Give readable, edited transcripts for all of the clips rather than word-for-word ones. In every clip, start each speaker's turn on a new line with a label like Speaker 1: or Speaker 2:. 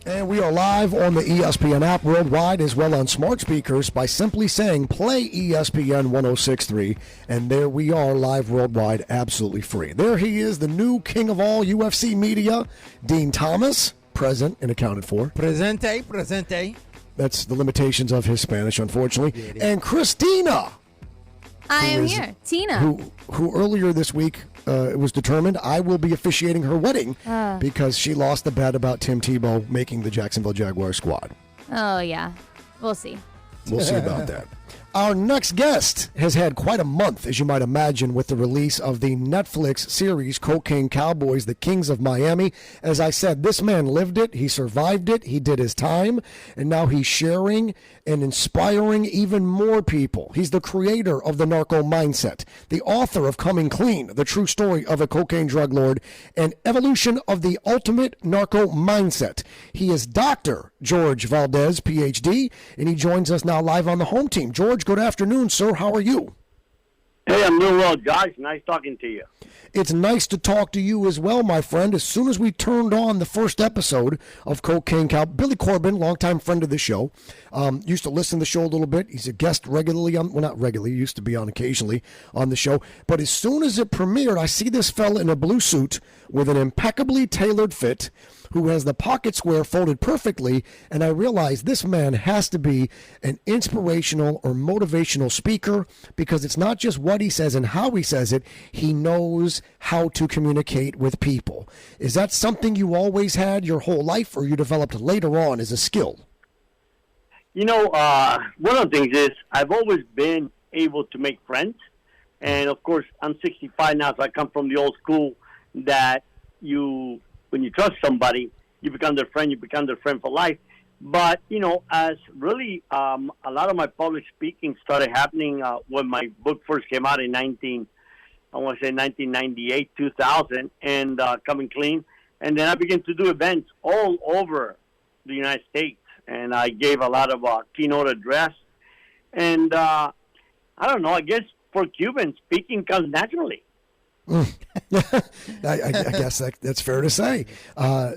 Speaker 1: And we are live on the ESPN app worldwide as well on smart speakers by simply saying play ESPN 1063. And there we are live worldwide, absolutely free. There he is, the new king of all UFC media, Dean Thomas, present and accounted for.
Speaker 2: Presente.
Speaker 1: That's the limitations of his Spanish, unfortunately. And Christina.
Speaker 3: I am here. Tina.
Speaker 1: Who earlier this week it was determined I will be officiating her wedding because she lost the bet about Tim Tebow making the Jacksonville Jaguars squad.
Speaker 3: Oh, yeah. We'll see.
Speaker 1: We'll see about that. Our next guest has had quite a month, as you might imagine, with the release of the Netflix series Cocaine Cowboys, The Kings of Miami. As I said, this man lived it, he survived it, he did his time, and now he's sharing and inspiring even more people. He's the creator of The Narco Mindset, the author of Coming Clean, the true story of a cocaine drug lord, and evolution of the ultimate narco mindset. He is Dr. George Valdez, Ph.D., and he joins us now live on the home team. George, good afternoon, sir. How are you?
Speaker 4: Hey, I'm doing well, Josh. Nice talking to you.
Speaker 1: It's nice to talk to you as well, my friend. As soon as we turned on the first episode of Cocaine Cow, Billy Corbin, longtime friend of the show, used to listen to the show a little bit. He's a guest regularly on, well, not regularly, he used to be on occasionally on the show. But as soon as it premiered, I see this fella in a blue suit with an impeccably tailored fit who has the pocket square folded perfectly, and I realize this man has to be an inspirational or motivational speaker because it's not just what he says and how he says it, he knows how to communicate with people. Is that something you always had your whole life or you developed later on as a skill?
Speaker 4: You know, one of the things is I've always been able to make friends, and of course I'm 65 now, so I come from the old school that when you trust somebody, you become their friend for life. But, you know, as really a lot of my public speaking started happening when my book first came out in 1998, 2000, and Coming Clean. And then I began to do events all over the United States. And I gave a lot of keynote address. And I don't know, I guess for Cubans, speaking comes naturally.
Speaker 1: I guess that's fair to say.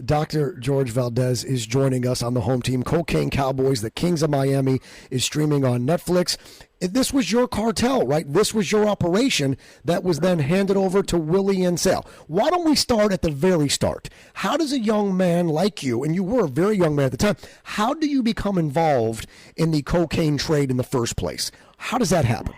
Speaker 1: Dr. George Valdez is joining us on the home team. Cocaine Cowboys, The Kings of Miami is streaming on Netflix. This was your cartel, right? This was your operation that was then handed over to Willie and Sal. Why don't we start at the very start? How does a young man like you, and you were a very young man at the time, how do you become involved in the cocaine trade in the first place? How does that happen?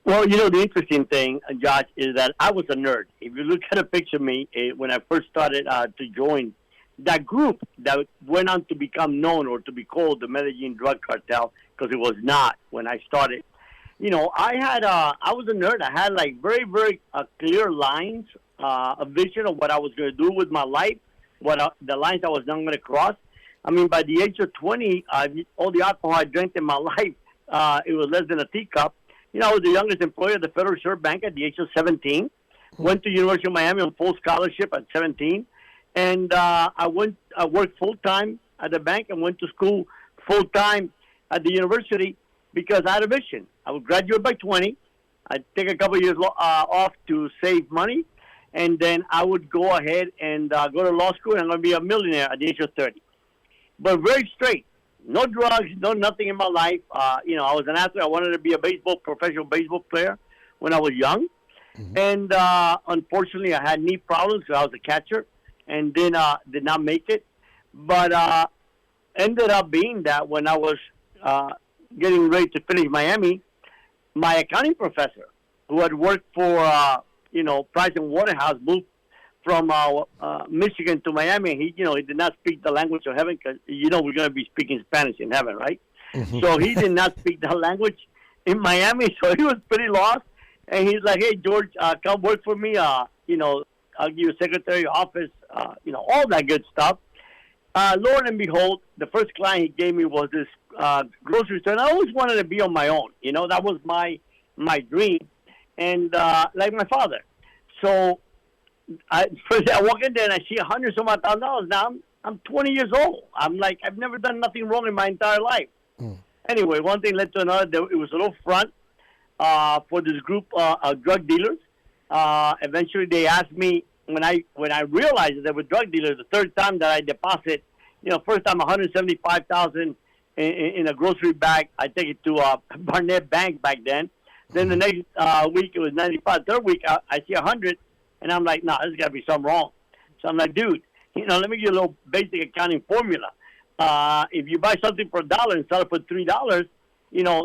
Speaker 4: Well, you know, the interesting thing, Josh, is that I was a nerd. If you look at a picture of me when I first started to join that group that went on to become known or to be called the Medellin Drug Cartel, because it was not when I started. You know, I was a nerd. I had like very, very clear lines, a vision of what I was going to do with my life, the lines I was not going to cross. I mean, by the age of 20, all the alcohol I drank in my life, it was less than a teacup. You know, I was the youngest employee at the Federal Reserve Bank at the age of 17. Went to University of Miami on full scholarship at 17. And I worked full-time at the bank and went to school full-time at the university because I had a vision. I would graduate by 20. I'd take a couple of years off to save money. And then I would go ahead and go to law school, and I'm going to be a millionaire at the age of 30. But very straight. No drugs, no nothing in my life. You know, I was an athlete. I wanted to be a professional baseball player when I was young. Mm-hmm. And unfortunately, I had knee problems, so I was a catcher and then did not make it. But ended up being that when I was getting ready to finish Miami, my accounting professor, who had worked for, Price and Waterhouse, moved from Michigan to Miami. He did not speak the language of heaven because, we're going to be speaking Spanish in heaven, right? Mm-hmm. So he did not speak the language in Miami, so he was pretty lost. And he's like, hey, George, come work for me. I'll give you a secretary office, all that good stuff. Lord and behold, the first client he gave me was this grocery store. And I always wanted to be on my own. That was my dream. And like my father. So first I walk in there and I see $100,000. Now I'm 20 years old. I'm like, I've never done nothing wrong in my entire life. Anyway, one thing led to another. It was a little front for this group of drug dealers. Eventually, they asked me when I realized that they were drug dealers. The third time that I deposit first time 175,000 in a grocery bag. I take it to Barnett Bank back then. Then the next week it was 95. Third week I see 100, and I'm like, nah, there's got to be something wrong. So I'm like, dude, let me give you a little basic accounting formula. If you buy something for $1 and sell it for $3,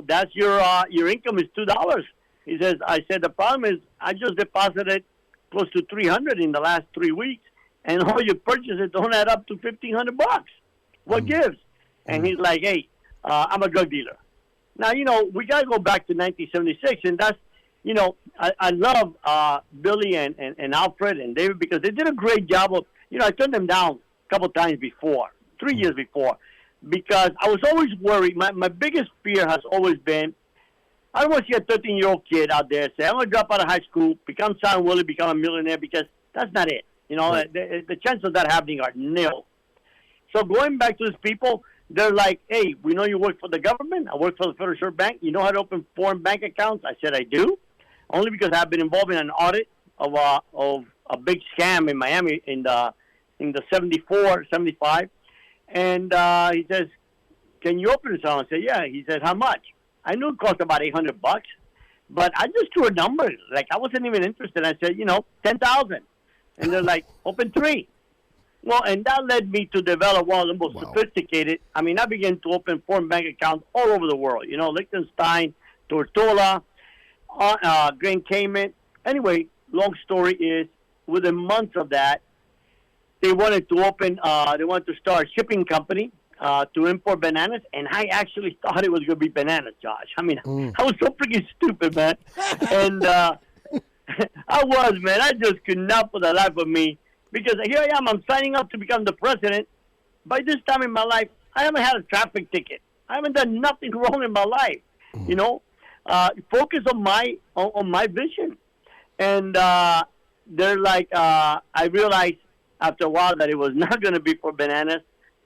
Speaker 4: that's your income is $2. He says, I said, the problem is I just deposited close to 300 in the last 3 weeks, and all your purchases don't add up to $1,500. What gives? And he's like, hey, I'm a drug dealer. Now, we got to go back to 1976, and that's, I love Billy and Alfred and David because they did a great job of, I turned them down a couple times before, 3 years before, because I was always worried. My biggest fear has always been, I don't want to see a 13-year-old kid out there say, I'm going to drop out of high school, become Sam Willie, become a millionaire, because that's not it. Right. The chances of that happening are nil. So going back to these people, they're like, hey, we know you work for the government. I work for the Federal Reserve Bank. You know how to open foreign bank accounts? I said, I do. Only because I've been involved in an audit of a big scam in Miami in the 74, 75. And he says, can you open this? I said, yeah. He said, how much? I knew it cost about $800, but I just threw a number. Like, I wasn't even interested. I said, 10,000. And they're like, open 3. Well, and that led me to develop one of the most sophisticated. I began to open foreign bank accounts all over the world. Liechtenstein, Tortola, Grand Cayman. Anyway, long story is, within months of that, they wanted to start a shipping company to import bananas, and I actually thought it was going to be bananas, Josh. I was so freaking stupid, man. And I was, man. I just could not for the life of me. Because here I am, I'm signing up to become the president. By this time in my life, I haven't had a traffic ticket. I haven't done nothing wrong in my life. Focus on my vision. And they're like, I realized after a while that it was not going to be for bananas.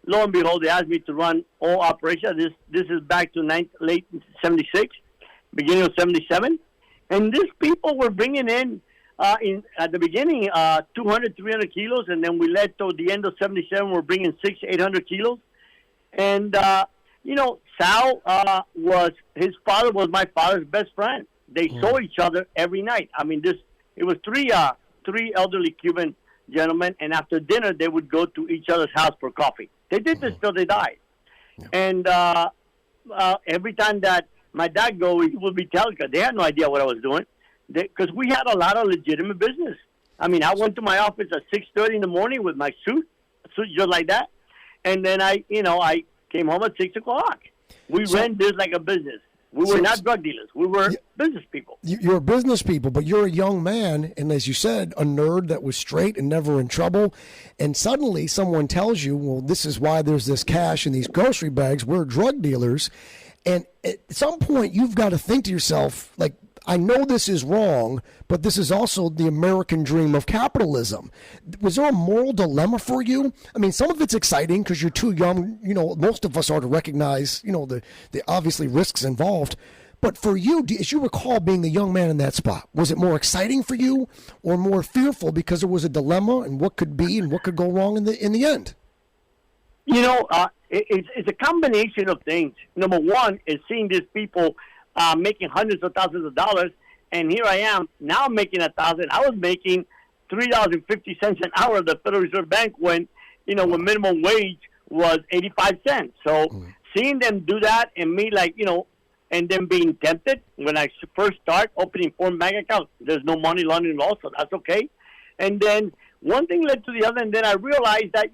Speaker 4: Lo and behold, they asked me to run all operations. This is back to late 76, beginning of 77. And these people were bringing in, at the beginning, 200, 300 kilos, and then we led toward the end of 77, we're bringing 600, 800 kilos. And, Sal his father was my father's best friend. They saw each other every night. It was three elderly Cuban gentlemen, and after dinner, they would go to each other's house for coffee. They did this till they died. Yeah. And every time that my dad go, he would be telling us, they had no idea what I was doing. Because we had a lot of legitimate business. I went to my office at 6:30 in the morning with my suit just like that. And then I came home at 6 o'clock. We ran this like a business. We were not drug dealers. We were business people.
Speaker 1: You're business people, but you're a young man, and as you said, a nerd that was straight and never in trouble. And suddenly someone tells you, well, this is why there's this cash in these grocery bags. We're drug dealers. And at some point, you've got to think to yourself, like, I know this is wrong, but this is also the American dream of capitalism. Was there a moral dilemma for you? Some of it's exciting because you're too young. Most of us are to recognize, the obviously risks involved. But for you, as you recall being the young man in that spot, was it more exciting for you or more fearful because there was a dilemma and what could be and what could go wrong in the end?
Speaker 4: It's a combination of things. Number one is seeing these people making hundreds of thousands of dollars, and here I am now making $1,000. I was making $3.50 an hour at the Federal Reserve Bank when minimum wage was 85 cents. So seeing them do that and me and then being tempted when I first start opening foreign bank accounts, there's no money laundering law, so that's okay. And then one thing led to the other, and then I realized that,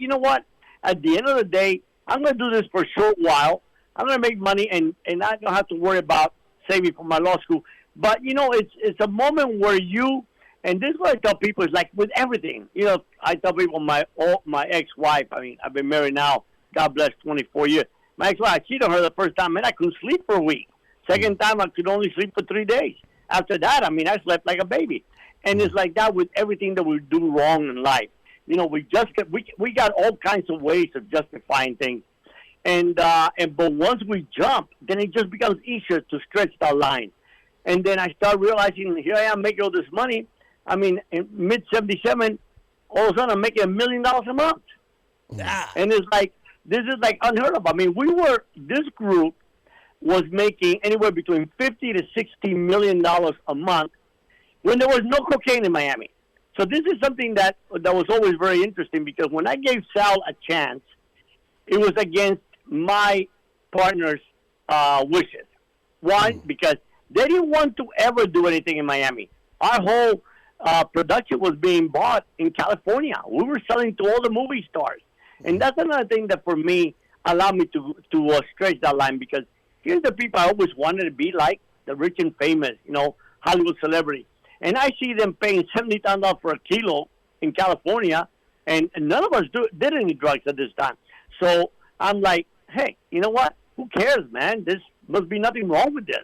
Speaker 4: at the end of the day, I'm going to do this for a short while. I'm going to make money, and I don't have to worry about saving for my law school. But, it's a moment where and this is what I tell people, is like with everything. I tell people my ex-wife, I've been married now, God bless, 24 years. My ex-wife, I cheated on her the first time, and I couldn't sleep for a week. Second time, I could only sleep for 3 days. After that, I slept like a baby. And it's like that with everything that we do wrong in life. We got all kinds of ways of justifying things. But once we jump, then it just becomes easier to stretch that line. And then I start realizing, here I am making all this money. In mid-77, all of a sudden I'm making $1 million a month. And it's like, This is like unheard of. I mean, this group was making anywhere between $50 to $60 million a month when there was no cocaine in Miami. So this is something that was always very interesting, because when I gave Sal a chance, it was against my partner's wishes. Why? Because they didn't want to ever do anything in Miami. Our whole production was being bought in California. We were selling to all the movie stars. And that's another thing that, for me, allowed me to stretch that line, because here's the people I always wanted to be like, the rich and famous, Hollywood celebrity. And I see them paying $70,000 for a kilo in California, and none of us did any drugs at this time. So I'm like, hey, you know what? Who cares, man? This must be nothing wrong with this.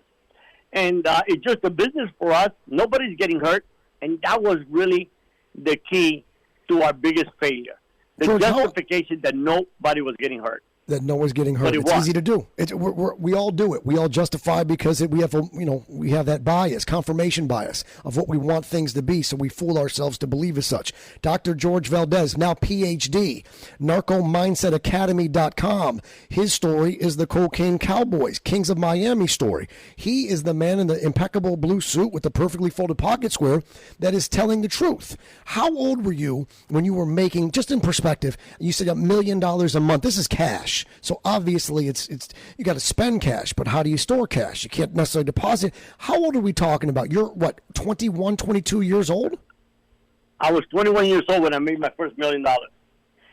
Speaker 4: And it's just a business for us. Nobody's getting hurt. And that was really the key to our biggest failure. The
Speaker 1: George,
Speaker 4: justification that nobody was getting hurt.
Speaker 1: That no one's getting hurt. It's easy to do. We all do it. We all justify because we have that bias, confirmation bias of what we want things to be, so we fool ourselves to believe as such. Dr. George Valdez, now PhD, NarcoMindsetAcademy.com. His story is the Cocaine Cowboys, Kings of Miami story. He is the man in the impeccable blue suit with the perfectly folded pocket square that is telling the truth. How old were you when you were making, just in perspective, you said $1 million a month. This is cash. So obviously it's you got to spend cash, but how do you store cash? You can't necessarily deposit. How old are we talking about? You're what, 21, 22 years old?
Speaker 4: I was 21 years old when I made my first $1 million.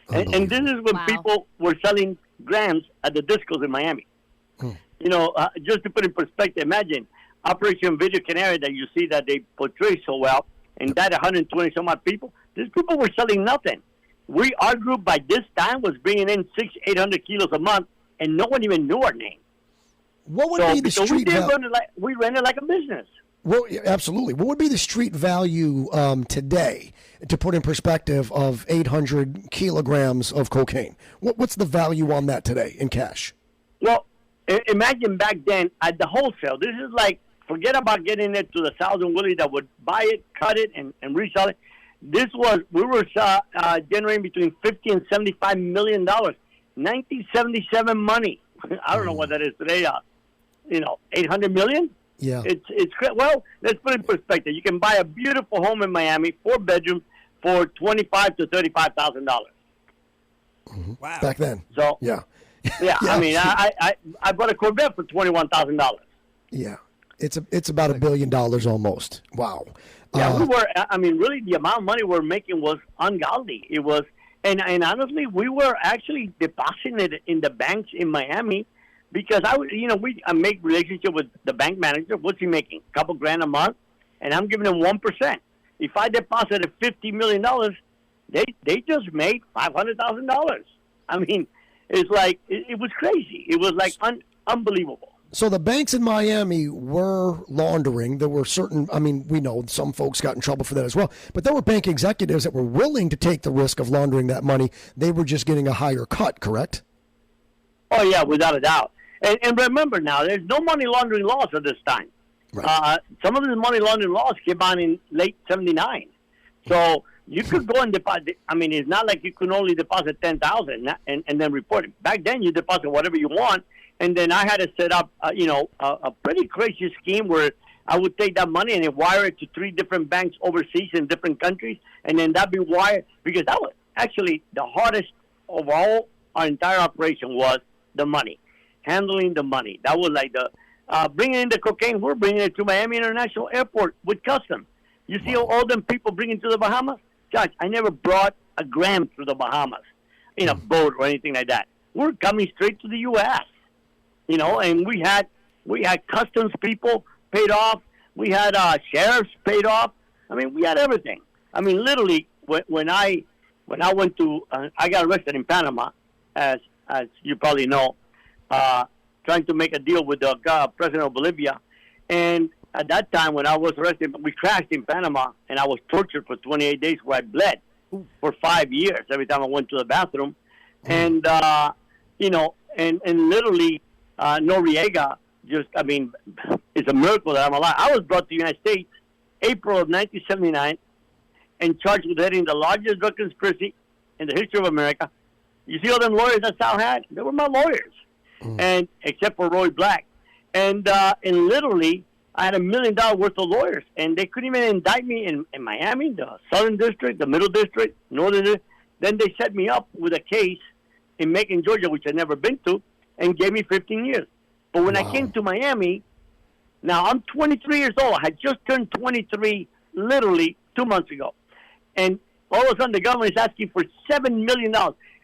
Speaker 4: And this is when people were selling grams at the discos in Miami. Just to put in perspective, imagine Operation Video Canary that you see that they portray so well, and that 120 some odd people. These people were selling nothing. Our group by this time was bringing in 600-800 kilos a month, and no one even knew our name.
Speaker 1: What would be the street value?
Speaker 4: We ran it like a business.
Speaker 1: Well, absolutely. What would be the street value today, to put in perspective, of 800 kilograms of cocaine? What's the value on that today in cash?
Speaker 4: Well, imagine back then at the wholesale. This is like, forget about getting it to the Thousand Willie that would buy it, cut it, and resell it. We were generating between $50 and $75 million. 1977 money. I don't know what that is today. 800 million?
Speaker 1: Yeah.
Speaker 4: Well, let's put it in perspective. You can buy a beautiful home in Miami, 4 bedrooms, for $25,000 to $35,000.
Speaker 1: Mm-hmm. Wow. Back then.
Speaker 4: So
Speaker 1: yeah.
Speaker 4: Yeah. I mean, I bought a Corvette for $21,000.
Speaker 1: Yeah. It's about $1 billion almost. Wow.
Speaker 4: Yeah, really, the amount of money we're making was ungodly. It was, and honestly, we were actually depositing it in the banks in Miami, because I make relationship with the bank manager. What's he making? A couple grand a month, and I'm giving him 1%. If I deposited $50 million, they just made $500,000. I mean, it's like it was crazy. It was like unbelievable.
Speaker 1: So the banks in Miami were laundering. There were certain, we know some folks got in trouble for that as well, but there were bank executives that were willing to take the risk of laundering that money. They were just getting a higher cut, correct?
Speaker 4: Oh, yeah, without a doubt. And remember now, there's no money laundering laws at this time. Right. Some of the money laundering laws came on in late 79. So you could go and deposit. It's not like you could only deposit $10,000 and then report it. Back then, you deposit whatever you want. And then I had to set up, a pretty crazy scheme where I would take that money and wire it to 3 different banks overseas in different countries, and then that'd be wired, because that was actually the hardest of all. Our entire operation was the money, handling the money. That was like the bringing in the cocaine. We're bringing it to Miami International Airport with customs. You see all them people bringing to the Bahamas? Josh, I never brought a gram to the Bahamas in a boat or anything like that. We're coming straight to the U.S. And we had customs people paid off. We had sheriffs paid off. We had everything. Literally, when I went to, I got arrested in Panama, as you probably know, trying to make a deal with the president of Bolivia. And at that time, when I was arrested, we crashed in Panama, and I was tortured for 28 days where I bled for 5 years every time I went to the bathroom. And, and literally, Noriega it's a miracle that I'm alive. I was brought to the United States April of 1979 and charged with heading the largest drug conspiracy in the history of America, You see all them lawyers that Sal had? They were my lawyers, and except for Roy Black, and literally I had $1 million worth of lawyers, and they couldn't even indict me in Miami, the Southern District, the Middle District, Northern District. Then they set me up with a case in Macon, Georgia, which I'd never been to, and gave me 15 years. But when I came to Miami, now I'm 23 years old. I had just turned 23 literally 2 months ago. And all of a sudden the government is asking for $7 million.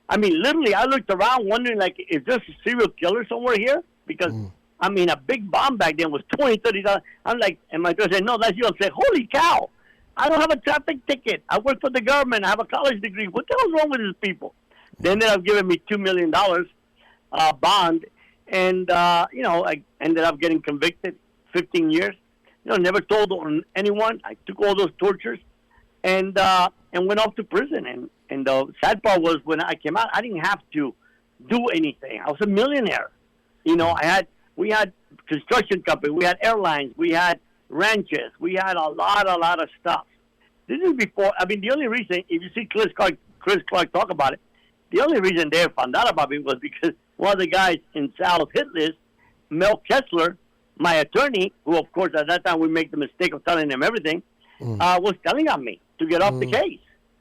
Speaker 4: I mean, literally, I looked around wondering, like, is there a serial killer somewhere here? Because, I mean, a big bomb back then was $20, $30. I'm like, and my daughter said, no, that's you. I said, holy cow, I don't have a traffic ticket. I work for the government. I have a college degree. What the hell's wrong with these people? They ended up giving me $2 million bond. And, I ended up getting convicted 15 years. Never told on anyone. I took all those tortures and went off to prison. And the sad part was when I came out, I didn't have to do anything. I was a millionaire. We had construction company, we had airlines, we had ranches, we had a lot of stuff. This is before. I mean, the only reason, if you see Chris Clark talk about it, the only reason they found out about me was because one of the guys in Sal's hit list, Mel Kessler, my attorney, who of course at that time we make the mistake of telling him everything, was telling on me to get off the case.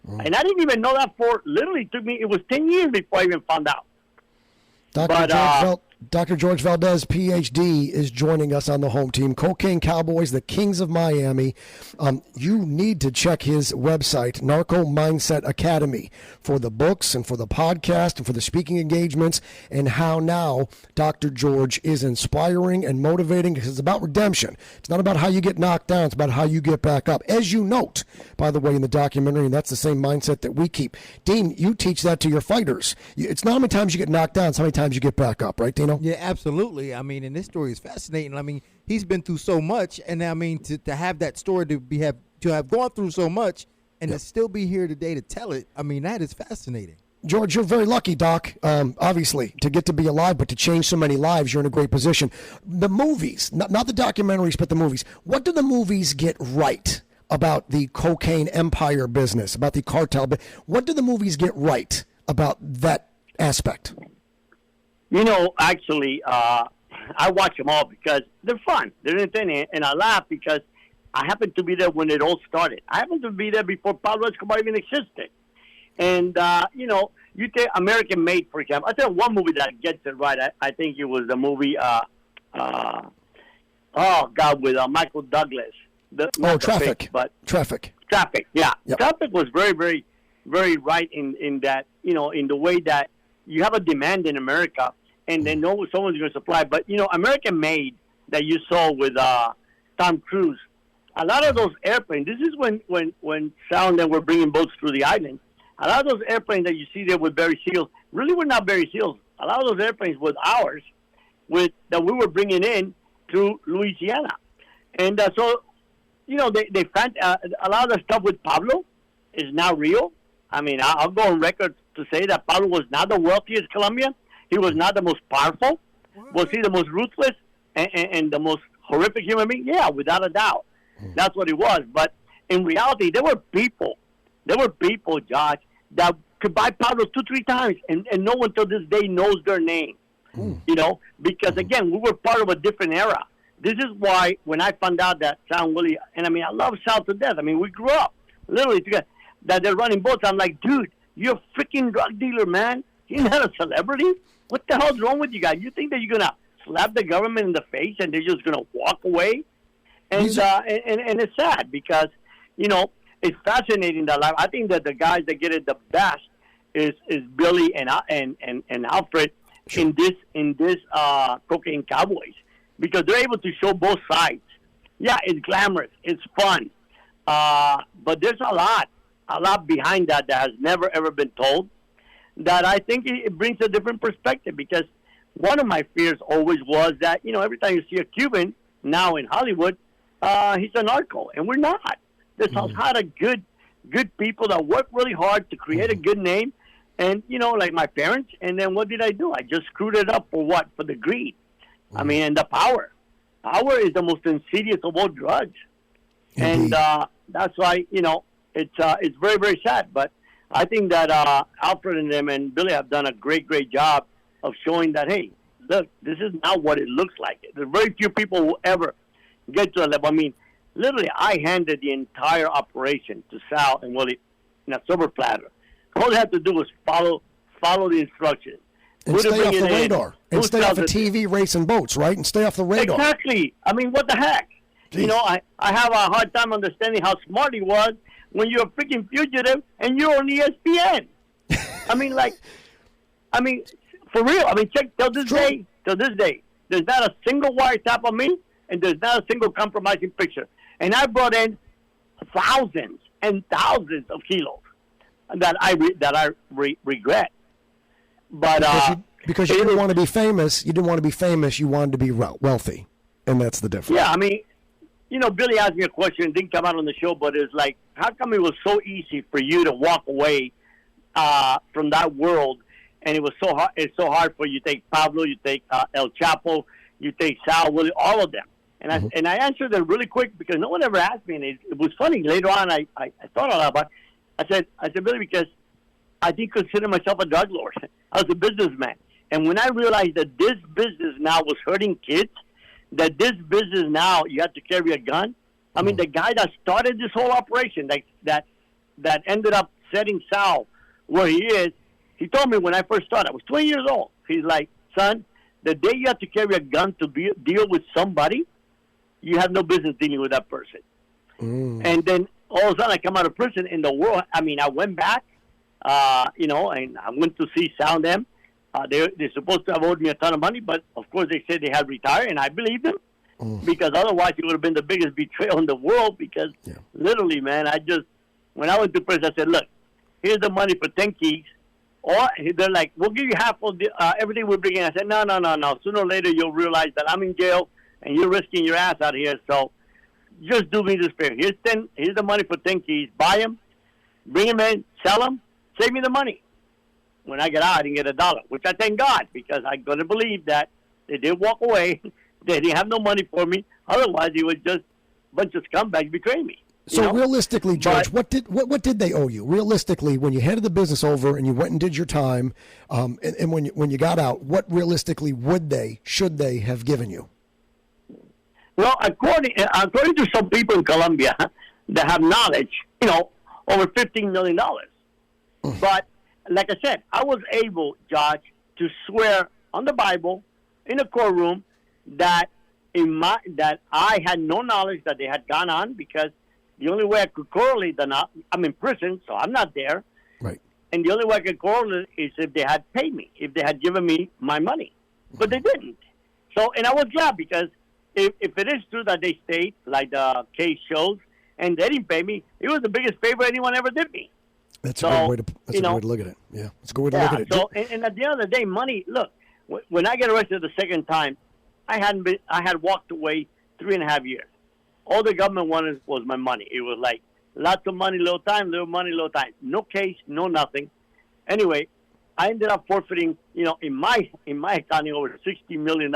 Speaker 4: And I didn't even know that for literally it was 10 years before I even found out.
Speaker 1: Dr. George Valdez, Ph.D., is joining us on the home team. Cocaine Cowboys, the Kings of Miami. You need to check his website, Narco Mindset Academy, for the books and for the podcast and for the speaking engagements and how now Dr. George is inspiring and motivating because it's about redemption. It's not about how you get knocked down. It's about how you get back up. As you note, by the way, in the documentary, and that's the same mindset that we keep. Dean, you teach that to your fighters. It's not how many times you get knocked down, it's how many times you get back up, right, Dino?
Speaker 2: Yeah, absolutely. I mean, and this story is fascinating. I mean, he's been through so much, and I mean, to have that story to have gone through so much, and to still be here today to tell it. I mean, that is fascinating.
Speaker 1: George, you're very lucky, Doc, obviously, to get to be alive, but to change so many lives, you're in a great position. The movies, not the documentaries, but the movies. What do the movies get right about the cocaine empire business, about the cartel? What do the movies get right about that aspect?
Speaker 4: Actually, I watch them all because they're fun. They're entertaining, and I laugh because I happened to be there when it all started. I happened to be there before Pablo Escobar even existed. And, you take American Made, for example. I tell you one movie that gets it right. I think it was the movie, with Michael Douglas.
Speaker 1: Traffic.
Speaker 4: Traffic, yeah.
Speaker 1: Yep.
Speaker 4: Traffic was very, very, very right in that, in the way that you have a demand in America and then someone's going to supply. But, American Made that you saw with Tom Cruise, a lot of those airplanes, this is when Sal and them were bringing boats through the island. A lot of those airplanes that you see there with Barry Seals really were not Barry Seals. A lot of those airplanes were ours that we were bringing in through Louisiana. And so, they found a lot of the stuff with Pablo is not real. I mean, I'll go on record to say that Pablo was not the wealthiest Colombian. He was not the most powerful. Was he the most ruthless and the most horrific human being? Yeah, without a doubt. That's what he was. But in reality, there were people, Josh, that could buy Pablo 2-3 times, and no one till this day knows their name. Because, again, we were part of a different era. This is why when I found out that Sal and Willie, and I mean, I love Sal to death. I mean, we grew up literally together, that they're running boats. I'm like, dude, you're a freaking drug dealer, man. You're not a celebrity. What the hell's wrong with you guys? You think that you're going to slap the government in the face and they're just going to walk away? And it's sad because, it's fascinating that life. I think that the guys that get it the best is Billy and Alfred in this Cocaine Cowboys, because they're able to show both sides. Yeah, it's glamorous, it's fun, but there's a lot behind that has never ever been told. That I think it brings a different perspective, because one of my fears always was that every time you see a Cuban now in Hollywood, he's a narco, and we're not. There's a lot of good people that work really hard to create a good name, and like my parents. And then what did I do? I just screwed it up for what? For the greed. I mean, and the power. Power is the most insidious of all drugs, and that's why it's very, very sad. But I think that Alfred and them and Billy have done a great job of showing that, hey, look, this is not what it looks like. There's very few people who ever get to a level. I mean, literally, I handed the entire operation to Sal and Willie in a silver platter. All they have to do was follow the instructions.
Speaker 1: And
Speaker 4: Who to
Speaker 1: stay
Speaker 4: bring
Speaker 1: off
Speaker 4: it
Speaker 1: the
Speaker 4: in,
Speaker 1: radar. And
Speaker 4: who
Speaker 1: stay off
Speaker 4: sells
Speaker 1: of
Speaker 4: it.
Speaker 1: TV racing boats, right? And stay off the radar.
Speaker 4: Exactly. I mean, what the heck?
Speaker 1: Jeez.
Speaker 4: You know, I have a hard time understanding how smart he was when you're a freaking fugitive and you're on ESPN. I mean, for real. I mean, check till this day, there's not a single wiretap on me, and there's not a single compromising picture. And I brought in thousands and thousands of kilos that I regret. But
Speaker 1: Because you didn't want to be famous. You didn't want to be famous. You wanted to be wealthy, and that's the difference.
Speaker 4: yeah, I mean, you know, Billy asked me a question. It didn't come out on the show, but it's like, how come it was so easy for you to walk away from that world, and it was so hard? It's so hard for you to take Pablo, you take El Chapo, you take Sal, Willie, all of them. And I answered it really quick because no one ever asked me, and it was funny. Later on, I thought a lot about it. I said, Billy, because I didn't consider myself a drug lord. I was a businessman. And when I realized that this business now was hurting kids, that this business now you have to carry a gun. I mean, the guy that started this whole operation, that ended up setting Sal where he is, he told me when I first started, I was 20 years old. He's like, son, the day you have to carry a gun to deal with somebody, you have no business dealing with that person. And then all of a sudden I come out of prison in the world. I mean, I went back, you know, and I went to see Sal and them. They're supposed to have owed me a ton of money, but of course they said they had retired, and I believed them because otherwise it would have been the biggest betrayal in the world. Because literally, man, when I went to prison, I said, look, here's the money for 10 keys. Or they're like, we'll give you half of everything we're bringing. I said, no. Sooner or later you'll realize that I'm in jail and you're risking your ass out here. So just do me this favor. Here's the money for 10 keys. Buy them, bring them in, sell them, save me the money. When I get out, I didn't get $1, which I thank God because I'm going to believe that they did walk away. They didn't have no money for me. Otherwise, it was just a bunch of scumbags betraying me.
Speaker 1: So realistically, George, what did they owe you? Realistically, when you handed the business over and you went and did your time, and when you got out, what realistically should they have given you?
Speaker 4: Well, according to some people in Colombia that have knowledge, you know, over $15 million. But like I said, I was able, Josh, to swear on the Bible in a courtroom that I had no knowledge that they had gone on because the only way I could correlate I'm in prison, so I'm not there.
Speaker 1: Right.
Speaker 4: And the only way I could correlate is if they had paid me, if they had given me my money. But they didn't. So, and I was glad because if it is true that they stayed, like the case shows, and they didn't pay me, it was the biggest favor anyone ever did me.
Speaker 1: That's a good way to look at it. Yeah, it's a good way to look at it.
Speaker 4: So, and at the end of the day, money. Look, when I get arrested the second time, I had walked away 3.5 years. All the government wanted was my money. It was like lots of money, little time, little money, little time. No case, no nothing. Anyway, I ended up forfeiting, you know, in my accounting over $60 million,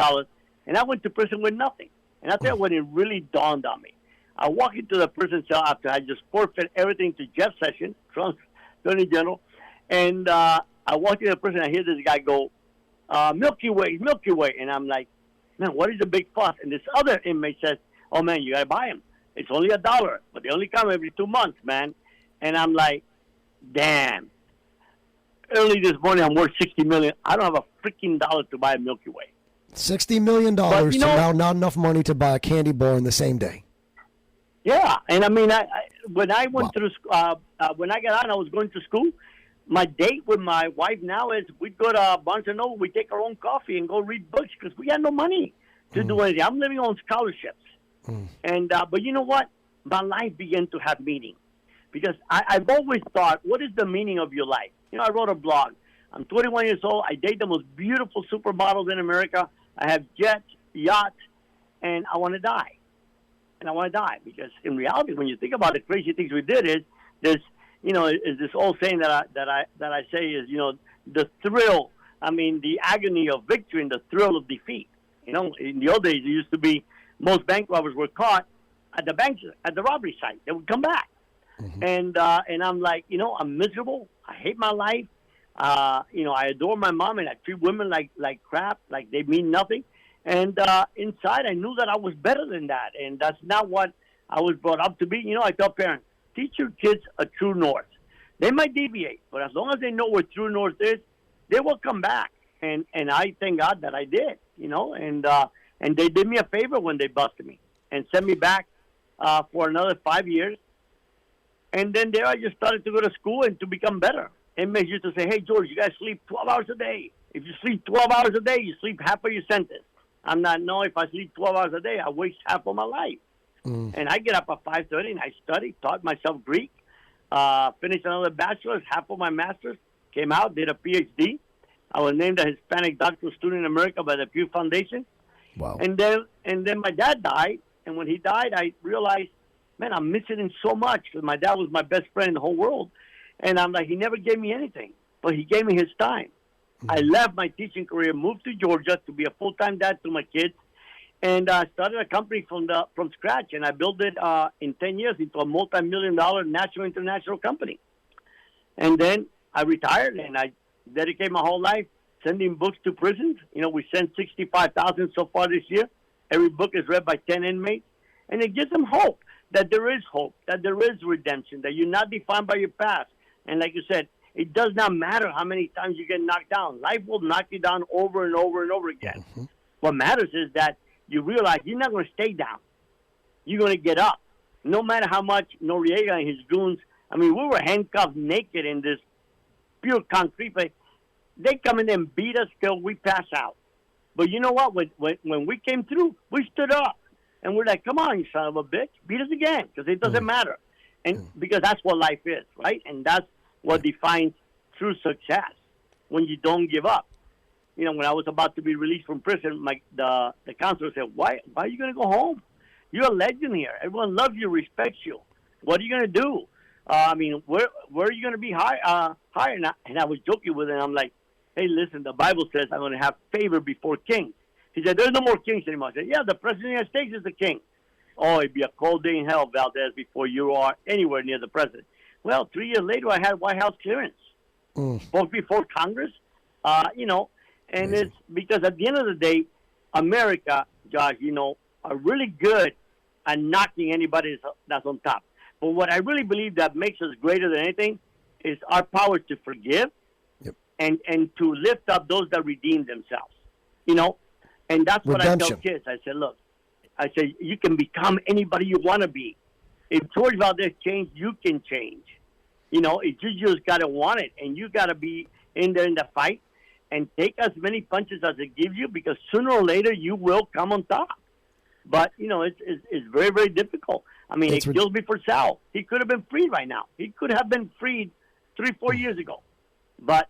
Speaker 4: and I went to prison with nothing. And I tell you when it really dawned on me. I walked into the prison cell after I just forfeit everything to Jeff Sessions, Trump's Attorney General, and I walked into the prison. I hear this guy go, Milky Way, and I'm like, man, what is the big fuss? And this other inmate says, oh man, you gotta buy them. It's only $1, but they only come every 2 months, man. And I'm like, damn. Early this morning, I'm worth $60 million. I don't have a freaking dollar to buy a Milky Way.
Speaker 1: $60 million to now not enough money to buy a candy bar in the same day.
Speaker 4: Yeah, and I mean, when I went through, when I got out and I was going to school, my date with my wife now is we'd go to Barnes & Noble, we take our own coffee and go read books because we had no money to do anything. I'm living on scholarships. And but you know what? My life began to have meaning because I've always thought, what is the meaning of your life? You know, I wrote a blog. I'm 21 years old. I date the most beautiful supermodels in America. I have jets, yachts, and I want to die. And I want to die because in reality, when you think about the crazy things we did, is this old saying that I say is, you know, the thrill. I mean, the agony of victory and the thrill of defeat. You know, in the old days, it used to be most bank robbers were caught at the robbery site. They would come back, and I'm like, you know, I'm miserable. I hate my life. I adore my mom, and I treat women like crap, like they mean nothing. And inside, I knew that I was better than that, and that's not what I was brought up to be. I tell parents, teach your kids a true north. They might deviate, but as long as they know what true north is, they will come back. And I thank God that I did, and they did me a favor when they busted me and sent me back for another 5 years. And then there I just started to go to school and to become better. Inmates used to say, hey, George, you got to sleep 12 hours a day. If you sleep 12 hours a day, you sleep half of your sentence. I'm not, no, if I sleep 12 hours a day, I waste half of my life. And I get up at 5:30 and I studied, taught myself Greek, finished another bachelor's, half of my master's, came out, did a PhD. I was named a Hispanic doctoral student in America by the Pew Foundation.
Speaker 1: Wow.
Speaker 4: And then my dad died. And when he died, I realized, man, I'm missing him so much because my dad was my best friend in the whole world. And I'm like, he never gave me anything, but he gave me his time. I left my teaching career, moved to Georgia to be a full-time dad to my kids, and started a company from scratch. And I built it in 10 years into a multi-million-dollar national, international company. And then I retired, and I dedicated my whole life sending books to prisons. We sent 65,000 so far this year. Every book is read by 10 inmates, and it gives them hope that there is hope, that there is redemption, that you're not defined by your past. And like you said, it does not matter how many times you get knocked down. Life will knock you down over and over and over again. What matters is that you realize you're not going to stay down. You're going to get up. No matter how much Noriega and his goons, we were handcuffed naked in this pure concrete place. They come in and beat us till we pass out. But you know what? When we came through, we stood up. And we're like, come on, you son of a bitch. Beat us again, because it doesn't matter. And because that's what life is, right? And that's what defines true success, when you don't give up. When I was about to be released from prison, the counselor said, why are you going to go home? You're a legend here. Everyone loves you, respects you. What are you going to do? Where are you going to be hired? And I was joking with him. I'm like, hey, listen, the Bible says I'm going to have favor before kings. He said, there's no more kings anymore. I said, yeah, the President of the United States is the king. Oh, it'd be a cold day in hell, Valdez, before you are anywhere near the president. Well, 3 years later, I had White House clearance. Spoke before Congress, and it's because at the end of the day, America, Josh, are really good at knocking anybody that's on top. But what I really believe that makes us greater than anything is our power to forgive and to lift up those that redeem themselves, And that's what I tell kids. I said, look, you can become anybody you want to be. If George Valdez changed, you can change. If you just got to want it, and you got to be in there in the fight and take as many punches as it gives you, because sooner or later you will come on top. But, it's very, very difficult. It kills me for Sal. He could have been freed right now. He could have been freed 3-4 years ago. But,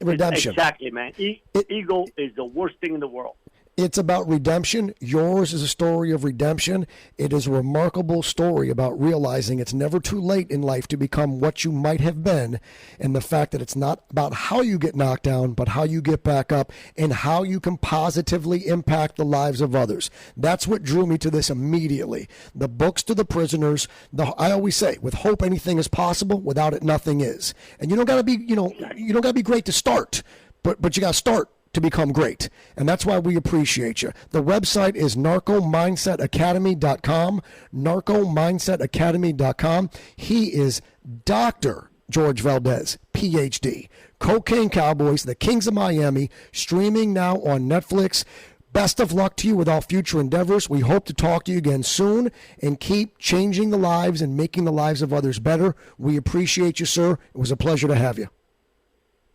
Speaker 1: redemption.
Speaker 4: Exactly, man. Ego is the worst thing in the world.
Speaker 1: It's about redemption. Yours is a story of redemption. It is a remarkable story about realizing it's never too late in life to become what you might have been, and the fact that it's not about how you get knocked down, but how you get back up and how you can positively impact the lives of others. That's what drew me to this immediately. The books to the prisoners. I always say, with hope, anything is possible. Without it, nothing is. And you don't got to be, you don't got to be great to start, but you got to start to become great. And that's why we appreciate you. The website is narcomindsetacademy.com, narcomindsetacademy.com. He is Dr. George Valdez, PhD. Cocaine Cowboys, the Kings of Miami, streaming now on Netflix. Best of luck to you with all future endeavors. We hope to talk to you again soon, and keep changing the lives and making the lives of others better. We appreciate you, sir. It was a pleasure to have you.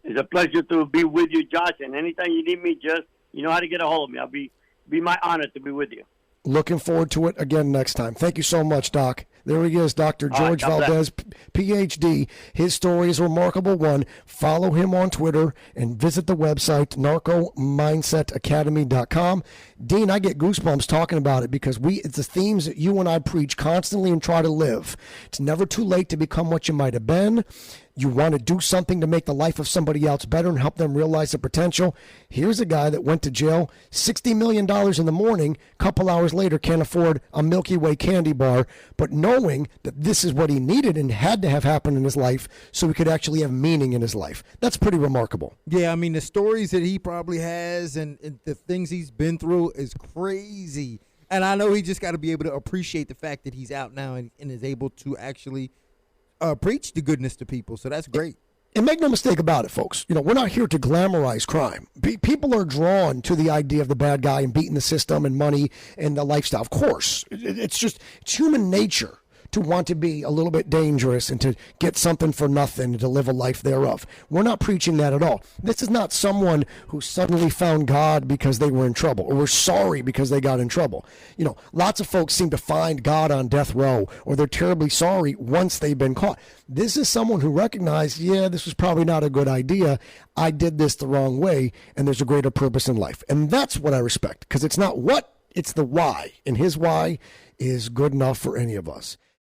Speaker 4: It's a pleasure to be with you, Josh. And anytime you need me, just you know how to get a hold of me. I'll be my honor to be with you.
Speaker 1: Looking forward to it again next time. Thank you so much, Doc. There he is, Dr. George Valdez, PhD. His story is a remarkable one. Follow him on Twitter and visit the website, narcomindsetacademy.com. Dean, I get goosebumps talking about it because it's the themes that you and I preach constantly and try to live. It's never too late to become what you might have been. You want to do something to make the life of somebody else better and help them realize the potential. Here's a guy that went to jail, $60 million in the morning, couple hours later can't afford a Milky Way candy bar, but knowing that this is what he needed and had to have happen in his life so he could actually have meaning in his life. That's pretty remarkable.
Speaker 2: Yeah, I mean, the stories that he probably has and the things he's been through is crazy. And I know he just got to be able to appreciate the fact that he's out now and is able to actually preach the goodness to people. So that's great.
Speaker 1: And make no mistake about it, folks. We're not here to glamorize crime. People are drawn to the idea of the bad guy and beating the system and money and the lifestyle. Of course, it's human nature to want to be a little bit dangerous and to get something for nothing and to live a life thereof. We're not preaching that at all. This is not someone who suddenly found God because they were in trouble or were sorry because they got in trouble. Lots of folks seem to find God on death row or they're terribly sorry once they've been caught. This is someone who recognized, this was probably not a good idea. I did this the wrong way, and there's a greater purpose in life. And that's what I respect, because it's not what, it's the why. And his why is good enough for any of us.